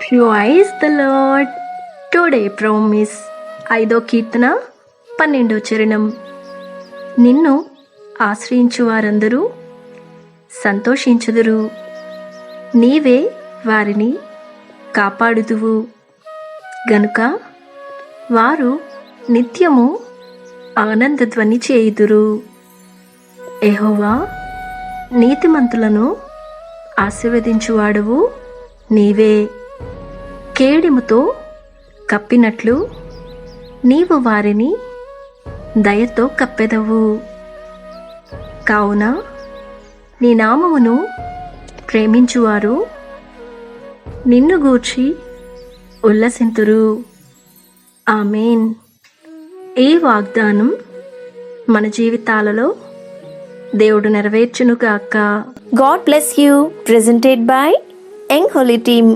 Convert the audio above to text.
Praise the Lord. Today promise 5వ కీర్తన 12వ చరణం. నిన్ను ఆశ్రయించు వారందరూ సంతోషించుదురు, నీవే వారిని కాపాడుదువు గనుక వారు నిత్యము ఆనందధ్వని చేయుదురు. యెహోవా, నీతిమంతులను ఆశీర్వదించువాడువు నీవే. కేడిముతో కప్పినట్లు నీవు వారిని దయతో కప్పెదవు. కావున నీ నామమును ప్రేమించువారు నిన్ను గూర్చి ఉల్లసింతురు. ఆమేన్. ఈ వాగ్దానం మన జీవితాలలో దేవుడు నెరవేర్చునుగాక. God bless you. Presented by Young Holy Team.